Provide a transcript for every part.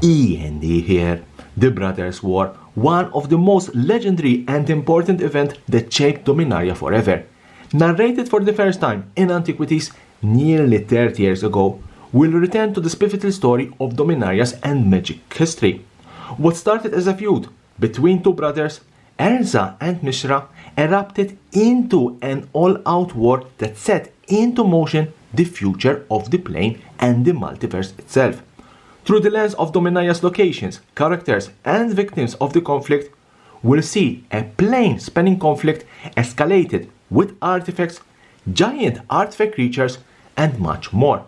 E.N.D here. The Brothers' War, one of the most legendary and important events that shaped Dominaria forever. Narrated for the first time in antiquities nearly 30 years ago, we'll return to this pivotal story of Dominaria's and magic history. What started as a feud between two brothers, Erza and Mishra, erupted into an all-out war that set into motion the future of the plane and the multiverse itself. Through the lens of Dominaria's locations, characters, and victims of the conflict, we'll see a plane-spanning conflict escalated with artifacts, giant artifact creatures, and much more.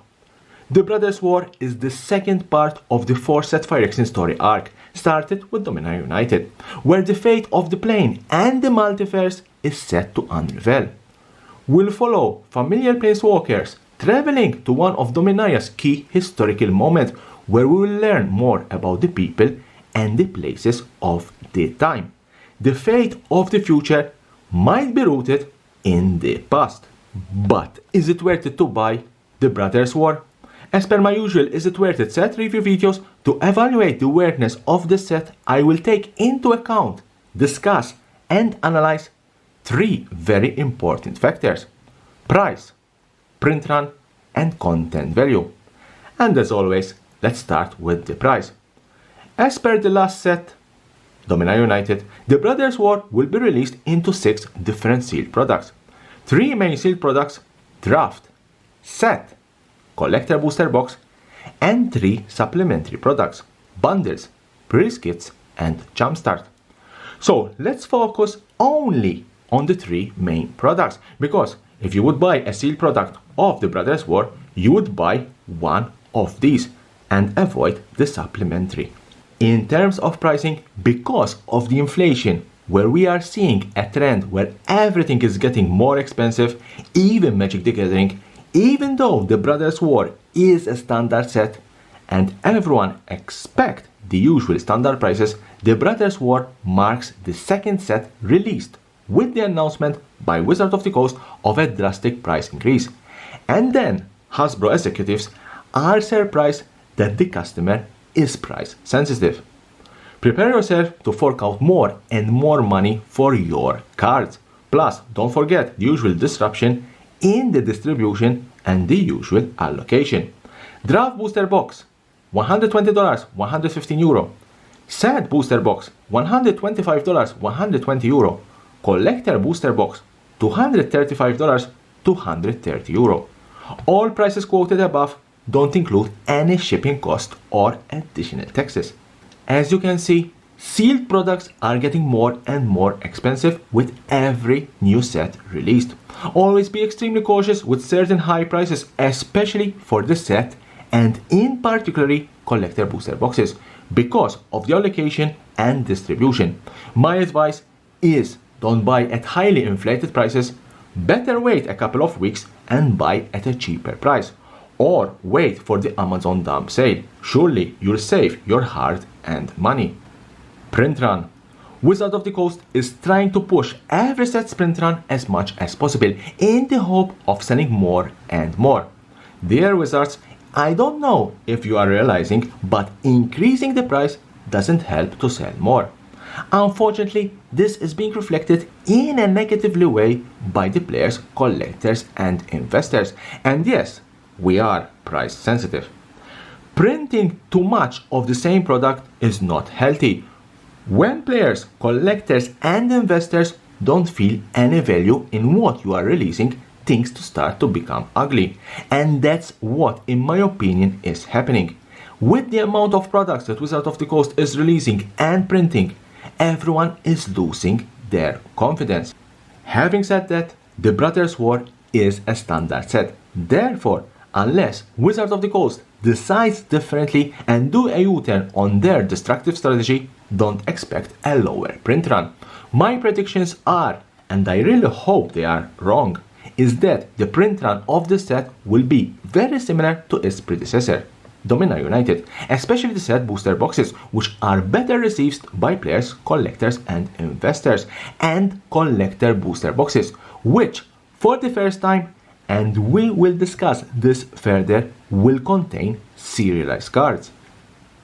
The Brothers' War is the second part of the 4-set Phyrexian story arc, started with Dominaria United, where the fate of the plane and the multiverse is set to unravel. We'll follow familiar planeswalkers traveling to one of Dominaria's key historical moments, where we will learn more about the people and the places of the time. The fate of the future might be rooted in the past. But is it worth it to buy the Brothers' War? As per my usual Is It Worth It set review videos, to evaluate the worthiness of the set, I will take into account, discuss, and analyze 3 very important factors: price, print run, and content value. And as always, let's start with the price. As per the last set, Dominaria United, the Brothers' War will be released into 6 different sealed products. 3 main sealed products: Draft, Set, Collector Booster Box, and 3 supplementary products: Bundles, Pre-release Kits, and Jumpstart. So let's focus only on the 3 main products, because if you would buy a sealed product of the Brothers' War, you would buy one of these and avoid the supplementary. In terms of pricing, because of the inflation, where we are seeing a trend where everything is getting more expensive, even Magic the Gathering, even though the Brothers' War is a standard set and everyone expects the usual standard prices, the Brothers' War marks the second set released with the announcement by Wizards of the Coast of a drastic price increase. And then Hasbro executives are surprised that the customer is price sensitive. Prepare yourself to fork out more and more money for your cards. Plus, don't forget the usual disruption in the distribution and the usual allocation. Draft Booster Box, $120, 115 euro. Set Booster Box, $125, 120 euro. Collector Booster Box, $235, 230 euro. All prices quoted above don't include any shipping cost or additional taxes. As you can see, sealed products are getting more and more expensive with every new set released. Always be extremely cautious with certain high prices, especially for the set and in particularly collector booster boxes, because of the allocation and distribution. My advice is don't buy at highly inflated prices. Better wait a couple of weeks and buy at a cheaper price. Or wait for the Amazon dump sale. Surely you'll save your hard-earned money. Print run. Wizards of the Coast is trying to push every set's print run as much as possible in the hope of selling more and more. Dear Wizards, I don't know if you are realizing, but increasing the price doesn't help to sell more. Unfortunately, this is being reflected in a negatively way by the players, collectors, and investors. And yes, we are price sensitive. Printing too much of the same product is not healthy. When players, collectors, and investors don't feel any value in what you are releasing, things to start to become ugly. And that's what, in my opinion, is happening. With the amount of products that Wizards of the Coast is releasing and printing, everyone is losing their confidence. Having said that, the Brothers' War is a standard set. Therefore, unless Wizards of the Coast decides differently and do a U-turn on their destructive strategy, don't expect a lower print run. My predictions are, and I really hope they are wrong, is that the print run of the set will be very similar to its predecessor, Dominaria United, especially the set booster boxes, which are better received by players, collectors, and investors, and collector booster boxes, which, for the first time, and we will discuss this further, will contain serialized cards.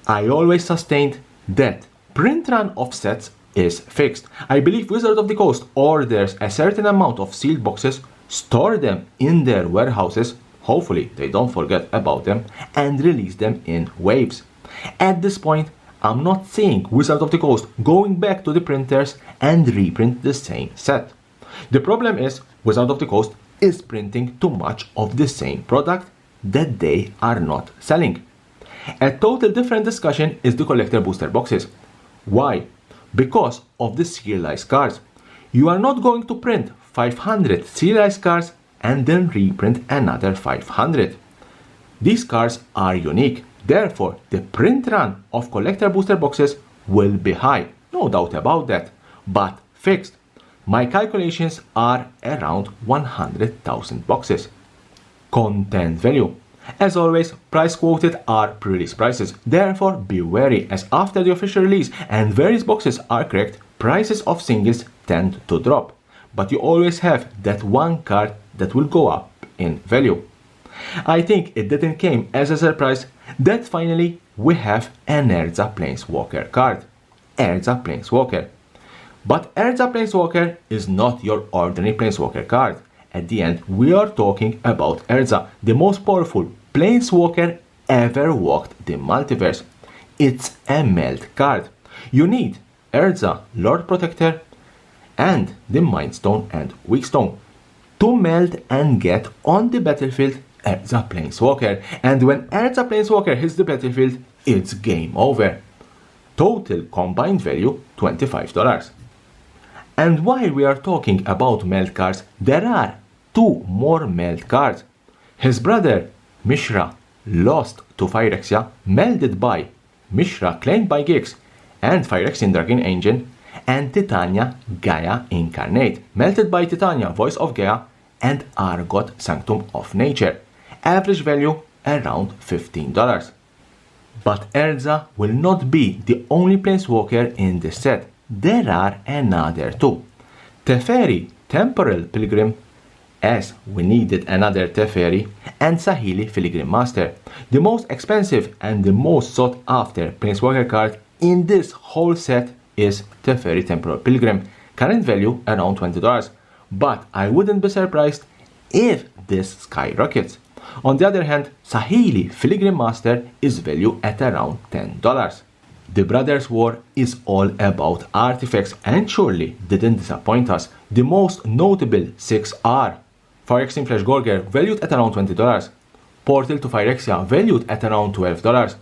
I always sustained that print run of sets is fixed. I believe Wizard of the Coast orders a certain amount of sealed boxes, store them in their warehouses, hopefully they don't forget about them, and release them in waves. At this point, I'm not seeing Wizard of the Coast going back to the printers and reprint the same set. The problem is Wizard of the Coast is printing too much of the same product that they are not selling. A total different discussion is the collector booster boxes. Why? Because of the serialized cards. You are not going to print 500 serialized cards and then reprint another 500. These cards are unique, therefore the print run of collector booster boxes will be high, no doubt about that, but fixed. My calculations are around 100,000 boxes. Content value. As always, price quoted are pre-release prices, therefore be wary as after the official release and various boxes are correct, prices of singles tend to drop. But you always have that one card that will go up in value. I think it didn't came as a surprise that finally we have an E.N.D Planeswalker card. E.N.D Planeswalker. But E.N.D Planeswalker is not your ordinary Planeswalker card. At the end, we are talking about E.N.D, the most powerful Planeswalker ever walked the multiverse. It's a meld card. You need E.N.D, Lord Protector, and the Mind Stone and Weak Stone to meld and get on the battlefield E.N.D Planeswalker. And when E.N.D Planeswalker hits the battlefield, it's game over. Total combined value $25. And while we are talking about meld cards, there are two more meld cards. His brother Mishra lost to Phyrexia, melded by Mishra claimed by Gix and Phyrexian Dragon Engine, and Titania Gaia Incarnate, melted by Titania Voice of Gaia and Argot Sanctum of Nature. Average value around $15. But E.N.D will not be the only Planeswalker in this set. There are another two. Teferi Temporal Pilgrim, as we needed another Teferi, and Saheeli Filigree Master, the most expensive and the most sought after Planeswalker card in this whole set is Teferi Temporal Pilgrim, current value around $20, but I wouldn't be surprised if this skyrockets. On the other hand, Saheeli Filigree Master is valued at around $10. The Brothers' War is all about artifacts and surely didn't disappoint us. The most notable 6 are Phyrexian Flash Gorger, valued at around $20, Portal to Phyrexia, valued at around $12,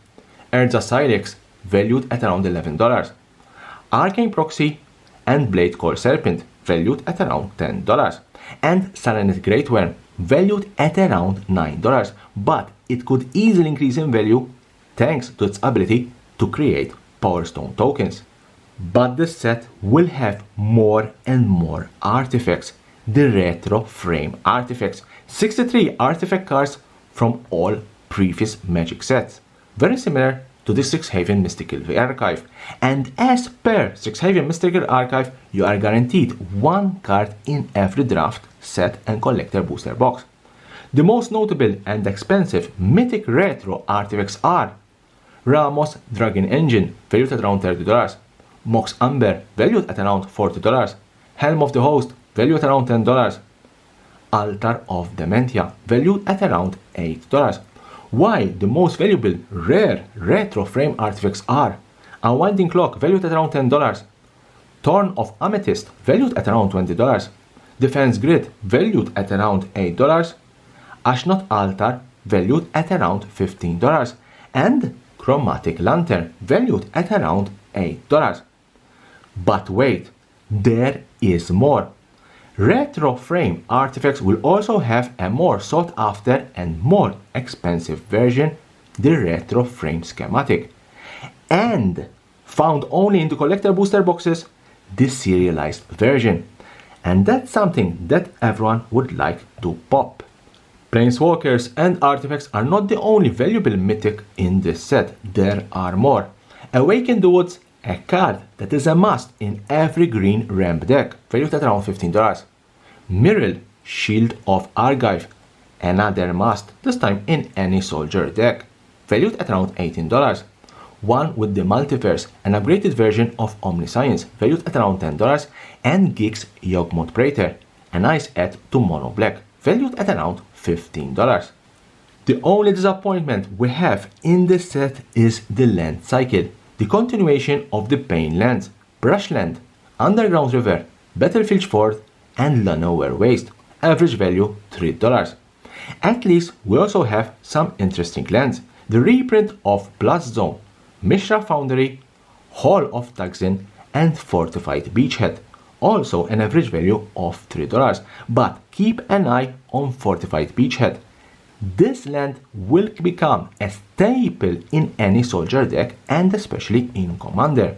E.N.D Silex, valued at around $11, Arcane Proxy and Blade Core Serpent, valued at around $10, and Serenity Great Worm, valued at around $9, but it could easily increase in value thanks to its ability to create Power Stone tokens. But the set will have more and more artifacts, the retro frame artifacts, 63 artifact cards from all previous Magic sets, very similar to the Strixhaven Mystical Archive. And as per Strixhaven Mystical Archive, you are guaranteed one card in every draft, set and collector booster box. The most notable and expensive mythic retro artifacts are Ramos Dragon Engine, valued at around $30, Mox Amber, valued at around $40, Helm of the Host, valued at around $10, Altar of Dementia, valued at around $8, while the most valuable rare retro frame artifacts are Unwinding Clock, valued at around $10, Thorn of Amethyst, valued at around $20, Defense Grid, valued at around $8, Ashnot Altar, valued at around $15, and Chromatic Lantern, valued at around $8. But wait, there is more. Retro frame artifacts will also have a more sought after and more expensive version, the retro frame schematic, and found only in the collector booster boxes, the serialized version. And that's something that everyone would like to pop. Planeswalkers and artifacts are not the only valuable mythic in this set, there are more. Awaken the Woods, a card that is a must in every green ramp deck, valued at around $15. Mirror, Shield of Argive, another must, this time in any soldier deck, valued at around $18. one with the Multiverse, an upgraded version of Omniscience, valued at around $10, and Geeks Yogmoth Praetor, a nice add to Mono Black, valued at around $15. The only disappointment we have in this set is the land cycle, the continuation of the Pain Lands, Brushland, Underground River, Battlefield Fort, and Llanowar Waste, average value $3. At least we also have some interesting lands, the reprint of Bloodzone, Mishra Foundry, Hall of Tuxin, and Fortified Beachhead, also an average value of $3, but keep an eye on Fortified Beachhead. This land will become a staple in any soldier deck and especially in Commander.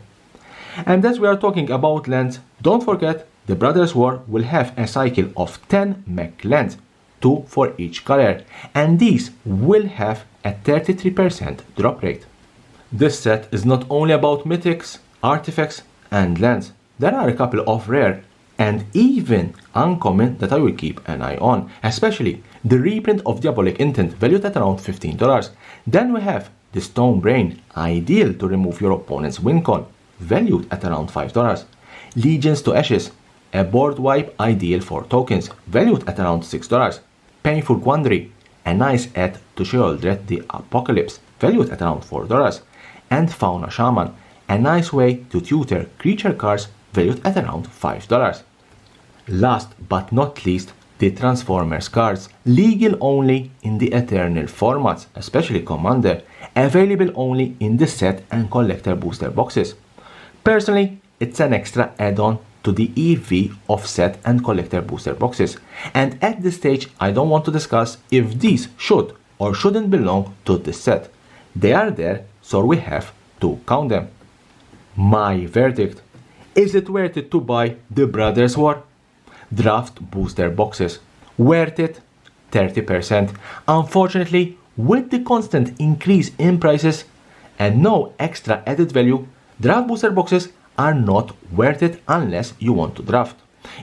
And as we are talking about lands, don't forget the Brothers War will have a cycle of 10 mech lands, 2 for each color, and these will have a 33% drop rate. This set is not only about mythics, artifacts, and lands. There are a couple of rare and even uncommon that I will keep an eye on, especially the reprint of Diabolic Intent, valued at around $15. Then we have the Stone Brain, ideal to remove your opponent's win con, valued at around $5. Legions to Ashes, a board wipe ideal for tokens, valued at around $6. Painful Quandary, a nice add to Sheoldred the Apocalypse, valued at around $4. And Fauna Shaman, a nice way to tutor creature cards, valued at around $5. Last but not least, the Transformers cards, legal only in the Eternal formats, especially Commander, available only in the set and collector booster boxes. Personally, it's an extra add-on to the EV of set and collector booster boxes, and at this stage I don't want to discuss if these should or shouldn't belong to this set. They are there, so we have to count them. My verdict: is it worth it to buy the Brothers War? Draft booster boxes. Worth it? 30%. Unfortunately, with the constant increase in prices and no extra added value, draft booster boxes are not worth it unless you want to draft.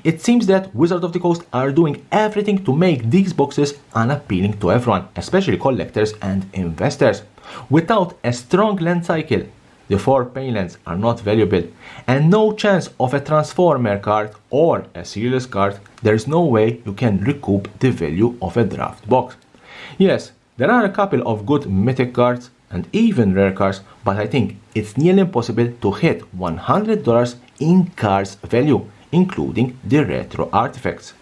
It seems that Wizards of the Coast are doing everything to make these boxes unappealing to everyone, especially collectors and investors. Without a strong land cycle, the 4 Painlands are not valuable, and no chance of a Transformer card or a Serious card, there is no way you can recoup the value of a draft box. Yes, there are a couple of good mythic cards and even rare cards, but I think it's nearly impossible to hit $100 in cards value, including the retro artifacts.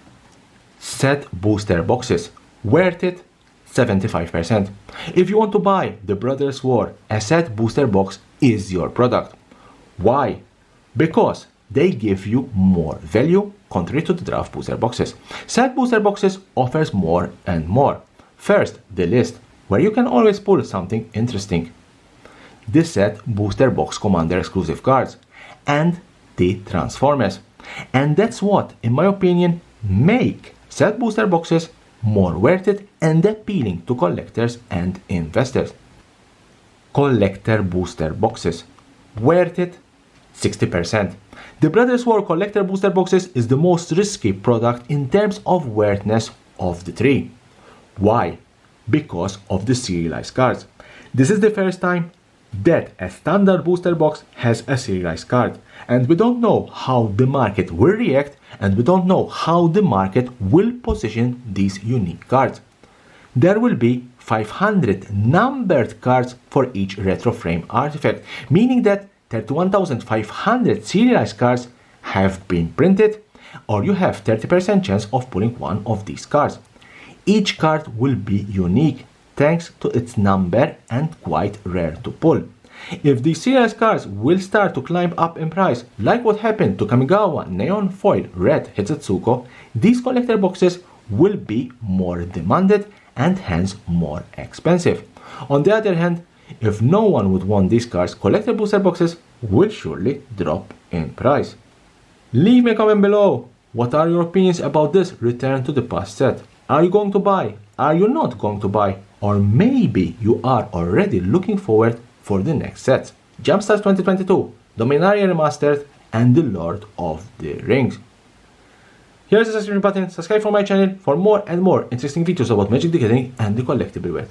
Set booster boxes. Worth it? 75%. If you want to buy the Brothers War, a set booster box is your product. Why? Because they give you more value contrary to the draft booster boxes. Set booster boxes offers more and more. First, the list, where you can always pull something interesting. The set booster box Commander exclusive cards and the Transformers. And that's what, in my opinion, make set booster boxes more worth it and appealing to collectors and investors. Collector booster boxes. Worth it? 60%. The Brothers War collector booster boxes is the most risky product in terms of worthiness of the three. Why? Because of the serialized cards. This is the first time that a standard booster box has a serialized card, and we don't know how the market will react, and we don't know how the market will position these unique cards. There will be 500 numbered cards for each retro frame artifact, meaning that 31,500 serialized cards have been printed, or you have 30% chance of pulling one of these cards. Each card will be unique thanks to its number and quite rare to pull. If these serialized cards will start to climb up in price, like what happened to Kamigawa Neon Foil Red Hitotsuko, these collector boxes will be more demanded and hence more expensive. On the other hand, if no one would want these cards, collector booster boxes will surely drop in price. Leave me a comment below. What are your opinions about this Return to the Past set? Are you going to buy? Are you not going to buy? Or maybe you are already looking forward for the next set. Jumpstart 2022, Dominaria Remastered, and The Lord of the Rings. Here's the subscription button, subscribe for my channel for more and more interesting videos about Magic the Gathering and the collectible world.